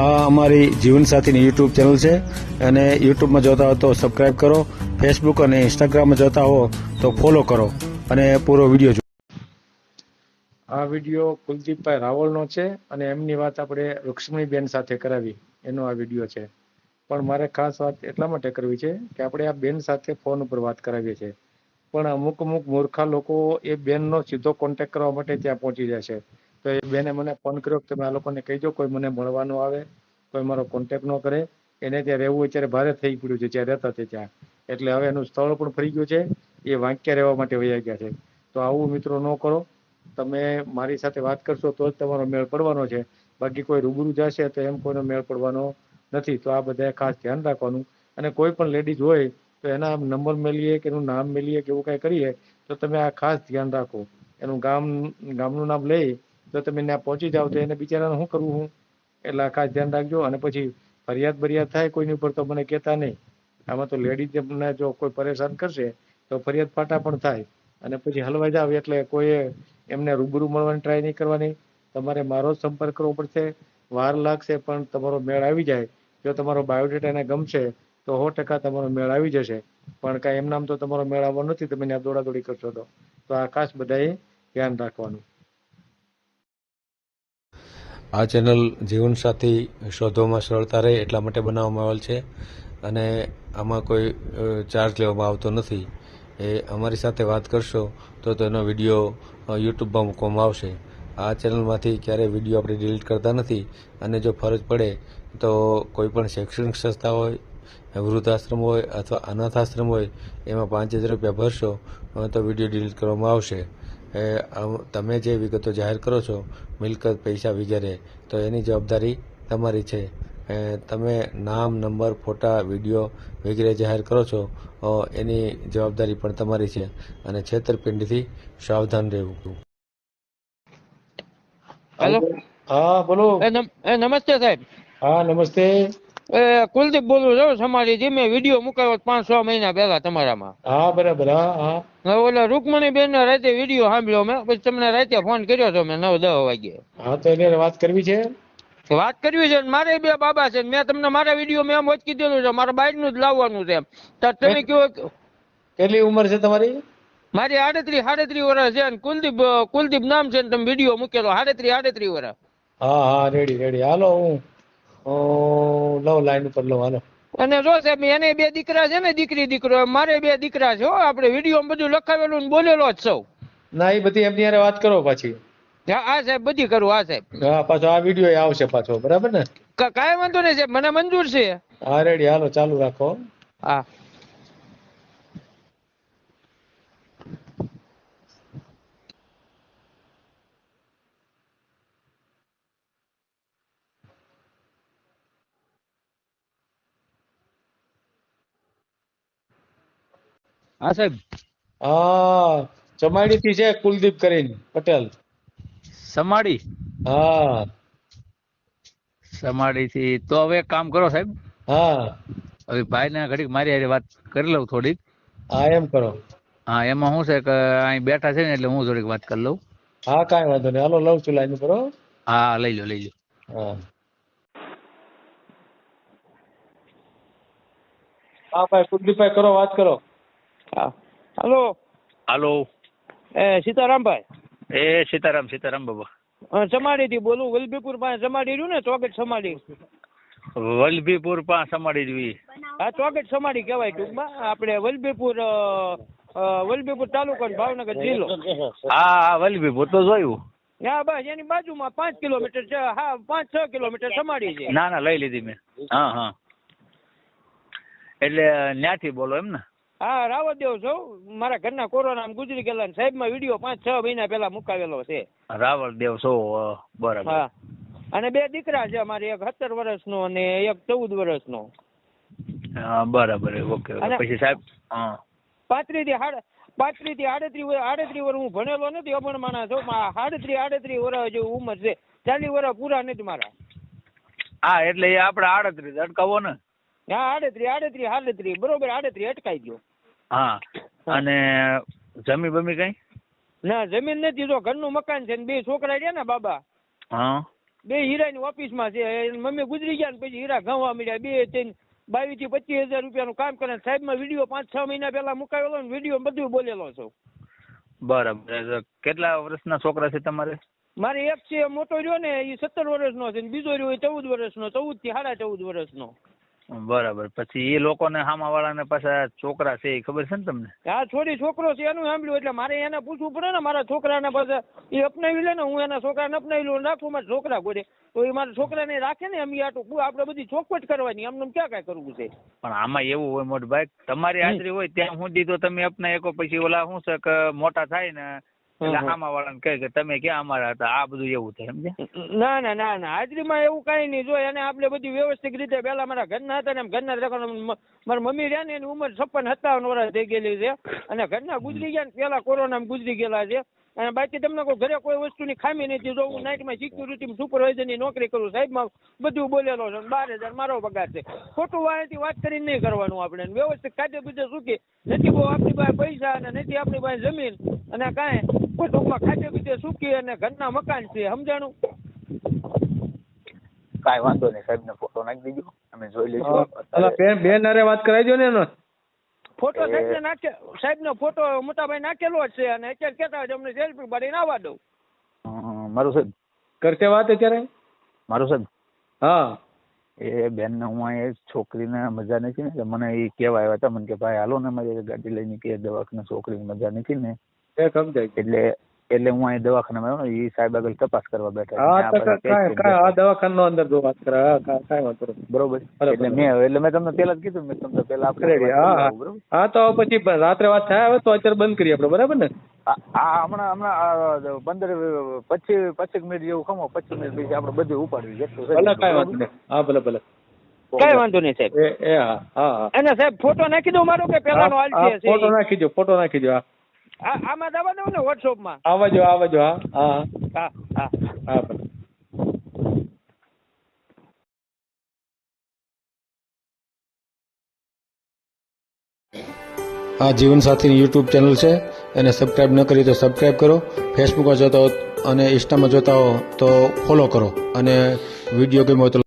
આ અમારી જીવનસાથીની YouTube channel છે અને યુટ્યુબમાં જોતા હો તો સબસ્ક્રાઇબ કરો, ફેસબુક અને ઇન્સ્ટાગ્રામમાં જોતા હો તો ફોલો કરો અને પૂરો વિડીયો જુઓ. આ વિડીયો કુલદીપભાઈ રાવળનો છે અને એમની વાત આપણે રુક્ષ્મણીબેન સાથે કરાવી એનો આ વિડીયો છે. પણ મારે ખાસ વાત એટલા માટે કરવી છે કે આપણે આ બેન સાથે ફોન ઉપર વાત કરાવીએ છીએ, પણ અમુક મૂર્ખા લોકો એ બેનનો સીધો કોન્ટેક્ટ કરવા માટે ત્યાં પહોંચી જાય છે. તો એ બેને મને ફોન કર્યો કે તમે આ લોકોને કહીજો કોઈ મને મળવાનું આવે, કોઈ મારો કોન્ટેક્ટ ન કરે. એને ત્યાં રહેવું અત્યારે ભારે થઈ પડ્યું છે જ્યાં રહેતા તે ત્યાં, એટલે હવે એનું સ્થળ પણ ફરી ગયું છે. એ વાંક્યા રહેવા માટે વયા ગયા છે. તો આવું મિત્રો ન કરો. તમે મારી સાથે વાત કરશો તો જ તમારો મેળ પડવાનો છે, બાકી કોઈ રૂબરૂ જશે તો એમ કોઈનો મેળ પડવાનો નથી. તો આ બધાએ ખાસ ધ્યાન રાખવાનું. અને કોઈ પણ લેડીઝ હોય તો એના નંબર મેળવીએ કે એનું નામ મેળવીએ કે એવું કાંઈ કરીએ તો તમે આ ખાસ ધ્યાન રાખો. એનું ગામનું નામ લઈ તો તમે ત્યાં પહોંચી જાઓ તો એને બિચારાને શું કરવું હું, એટલે આ ખાસ ધ્યાન રાખજો. અને પછી ફરિયાદ બરિયાદ થાય કોઈની ઉપર તો મને કહેતા નહીં. આમાં તો લેડીઝને જો કોઈ પરેશાન કરશે તો ફરિયાદ ફાટા પણ થાય અને પછી હલવાઈ જાવ એટલે કોઈએ એમને રૂબરૂ મળવાની ટ્રાય નહીં કરવાની. તમારે મારો જ સંપર્ક કરવો પડશે. વાર લાગશે પણ તમારો મેળ આવી જાય. જો તમારો બાયોડેટા એને ગમશે તો 100% તમારો મેળ આવી જશે. પણ કાંઈ એમ નામ તો તમારો મેળ આવવાનો નથી, તમે ત્યાં દોડાદોડી કરશો તો આ ખાસ બધાએ ધ્યાન રાખવાનું. આ ચેનલ જીવનસાથી શોધવામાં સરળતા રહે એટલા માટે બનાવવામાં આવેલ છે અને આમાં કોઈ ચાર્જ લેવામાં આવતો નથી. એ અમારી સાથે વાત કરશો તો તેનો વિડીયો યુટ્યુબમાં મૂકવામાં આવશે. આ ચેનલમાંથી ક્યારેય વિડીયો આપણે ડિલીટ કરતા નથી અને જો ફરજ પડે તો કોઈ પણ શૈક્ષણિક સંસ્થા હોય, વૃદ્ધાશ્રમ હોય અથવા અનાથ આશ્રમ હોય એમાં 5000 રૂપિયા ભરશો તો વિડીયો ડિલીટ કરવામાં આવશે. તમે જે વિગતો જાહેર કરો છો, મિલકત, પૈસા વગેરે, તો એની જવાબદારી તમારી છે. તમે નામ, નંબર, ફોટા, વિડીયો વગેરે જાહેર કરો છો એની જવાબદારી પણ તમારી છે અને છેતરપિંડીથી સાવધાન રહેવું. હેલો. હા બોલો. નમસ્તે સાહેબ. હા નમસ્તે. કુલદીપ બોલું છું સમારીથી. મેં વિડીયો મુકાયો 5-6 મહિના પહેલા તમારામાં. હા બરાબર. હા હા ઓલા રૂકમણીબેન ના રાતે વિડીયો સાંભળ્યો મેં, પછી તમને રાતે ફોન કર્યો હતો મેં 9-10 વાગે. હા તો એને વાત કરવી છે. વાત કરવી છે. મારે 2 બાબા છે. મેં તમને મારા વિડીયો મેં એમ જ કીધેલું છે મારા બાઈકનું જ લાવવાનું છે. તો તમે કયો કેટલી ઉંમર છે તમારી? મારી 38 વર્ષ છે અને કુલદીપ નામ છે ને તમે વિડીયો મૂકેલો 38 વર્ષ. હા રેડી. હાલો હું લઉં લાઈન ઉપર લઉં. હાલો. અને જો સાહેબ એને 2 દીકરા છે ને, દીકરી દીકરો. મારે 2 દીકરા છે. આપણે વિડીયો બધું લખાવેલું ને બોલેલો જ સૌ. ના એ બધી એમની હારે વાત કરો પાછી. હા સાહેબ બધી કરું. હા સાહેબ. હા પાછો આ વિડીયો આવશે પાછો, બરાબર ને? કાંઈ વાંધો નહીં સાહેબ, મને મંજૂર છે. હા રેડી. હાલો ચાલુ રાખો. હા. હા સાહેબ. હા ચમાડી થી છે કુલદીપ કરીને પટેલ. સમાડી. હા સમાડી થી તો હવે એક કામ કરો સાહેબ. હા હવે ભાઈ ને ઘડીક મારી હારે વાત કરી લઉં થોડીક. હા એમ કરો. હા એમાં શું છે કે અહીં બેઠા છે ને એટલે હું થોડીક વાત કરી લઉં. હા કાંઈ વાંધો નહીં. હાલો લઉં છું લાઈન ઉપર. હા લઈ લો. હા હા ભાઈ કુલદીપભાઈ કરો, વાત કરો. હા. હાલો. હાલો. સીતારામભાઈ. સીતારામ બાબા. સમાડી થી બોલું. વલભીપુર પાસે સમાડી રહ્યું ને, ચોગટ સમાડી. વલભીપુર પાસે સમાડી જોઈ. હા ચોગટ સમાડી કહેવાય ટૂંકમાં. આપણે વલભીપુર તાલુકો ને ભાવનગર જિલ્લો. હા વલભીપુર તો જોયું. હા બસ એની બાજુમાં 5 કિલોમીટર છે. હા 5-6 કિલોમીટર સમાડી છે. ના લઈ લીધી મેં. હા એટલે ન્યાથી બોલો એમ ને? હા રાવળદેવ છું. મારા ઘરના કોરોના ગુજરી ગયેલા ને સાહેબ માં વિડીયો 5-6 મહિના પહેલા મુકાવેલો છે. રાવળદેવ છો, બરાબર. હા અને 2 દીકરા છે અમારે, એક 17 વર્ષનો અને એક 14 વર્ષનો. હા બરાબર. ઓકે. પછી સાહેબ 35 થી 38 વર્ષ હું ભણેલો નથી, અભણ માણસ છું. 38 વર્ષ જેવી ઉંમર છે. 40 વર્ષ પૂરા નથી મારા. હા એટલે એ આપણે 38 અટકાવો ને. હા 38 બરોબર. 38 અટકાઈ ગયો. હા અને જમી બમી કઈ? ના જમીન નથી. જો ઘરનું મકાન છે ને 2 છોકરા રહ્યા ને બાબા. હા બે હીરાની ઓફિસમાં છે. એની મમ્મી ગુજરી ગયા ને પછી હીરા ઘાવવા મળ્યા. 22 થી 25 હજાર રૂપિયાનું કામ કરે. સાહેબમાં વિડીયો 5-6 મહિના પહેલા મુકાવેલો ને વિડીયો બધું બોલેલો છું. બરાબર. કેટલા વર્ષના છોકરા છે તમારે? મારે એક છે મોટો રહ્યો ને એ 17 વર્ષનો છે ને બીજો રહ્યો એ 14 વર્ષનો, 14 થી 14.5 વર્ષનો. બરાબર. પછી એ લોકોને હામાવાળાને પાછા છોકરા છે એ ખબર છે ને તમને? આ છોડી છોકરો છે એનું સાંભળ્યું એટલે મારે એને પૂછવું પડે ને. મારા છોકરાને પાછા એ અપનાવી લે ને, હું એના છોકરાને અપનાવી લઉં રાખું મારા છોકરા ગોડે તો એ મારા છોકરાને રાખે ને. એમ આટલું આપણે બધી ચોખવટ કરવાની, આમને ક્યાં કાંઈ કરવું છે. પણ આમાં એવું હોય મોટભાઈ, તમારી હાજરી હોય ત્યાં સુધી તો તમે અપનાવી શકો, પછી ઓલા શું છે કે મોટા થાય ને એટલે હામાવાળાને કહે કે તમે ક્યાં અમારા હતા, આ બધું એવું થાય સમજ્યા? ના હાજરીમાં એવું કાંઈ નહીં. જો એને આપણે બધી વ્યવસ્થિત રીતે પહેલા મારા ઘરના હતા ને એમ ઘરના મારા મમ્મી રહ્યા ને એની ઉંમર 56-57 વર્ષ થઈ ગયેલી છે અને ઘરના ગુજરી ગયા ને પેલા કોરોનામાં ગુજરી ગયેલા છે. અને બાકી તમને કોઈ ઘરે કોઈ વસ્તુની ખામી નથી. જો હું નાઇટમાં સિક્યુરિટી સુપરવાઇઝરની નોકરી કરું, સાહેબમાં બધું બોલેલો છે. 12,000 મારો પગાર છે. ખોટું વાંચી વાત કરીને નહીં કરવાનું આપણે. વ્યવસ્થિત ખાધે પીધે સૂકી નથી બહુ આપણી પાસે પૈસા અને નથી આપણી પાસે જમીન અને કાંઈ કોઈ ટૂંકમાં ખાધે પીધે સૂકી અને ઘરના મકાન છે. સમજાણું? કાંઈ વાંધો નહીં, સાહેબને ફોટો નાખી દેજો, અમે જોઈ લઈશું. બેન અરે વાત કરાવજો ને એનો ફોટો સાહેબને નાખે, સાહેબનો ફોટો મોટાભાઈ નાખેલો જ છે અને અત્યારે કહેતા હોય અમને સેલ્ફી પાડીને આવવા દઉં. મારું સાહેબ કરશે વાત અત્યારે? મારું સાહેબ હા, એ બેન ને હું અહીંયા છોકરીને મજા નથી ને એટલે મને એ કહેવા આવ્યા હતા મને કે ભાઈ હાલો ને મારી ગાડી લઈને કે દવાખાને છોકરીને મજા નથી ને એટલે હું અહીં દવાખાનામાં આવ્યો ને એ સાહેબ આગળ તપાસ કરવા બેઠા. દવાખાના અંદર જો વાત કરે બરોબર. એટલે મેં તમને પેલા જ કીધું, મેં તમને પેલા આપણે હા તો પછી રાત્રે વાત થાય હવે તો અત્યારે બંધ કરીએ આપણે, બરાબર ને? હા હમણાં 15-25 મિનિટ જેવું ખમો, 25 મિનિટ પછી આપણે બધું ઉપાડવી જેટલું. કાંઈ વાંધો નહીં. હા ભલે કઈ વાંધો નહીં સાહેબ. હા અને સાહેબ ફોટો નાખી દો મારો કે પેલાનો હાલ છે? ફોટો નાખી દો. આમાં જવા દઉં ને વોટ્સઅપમાં? આવજો. હા ભલે. આ જીવનસાથીની યુટ્યુબ ચેનલ છે, એને સબસ્ક્રાઇબ ન કરી તો સબસ્ક્રાઇબ કરો. ફેસબુકમાં જોતા હો અને ઇન્સ્ટામાં જોતા હો તો ફોલો કરો અને વિડીયો ગમ્યો તો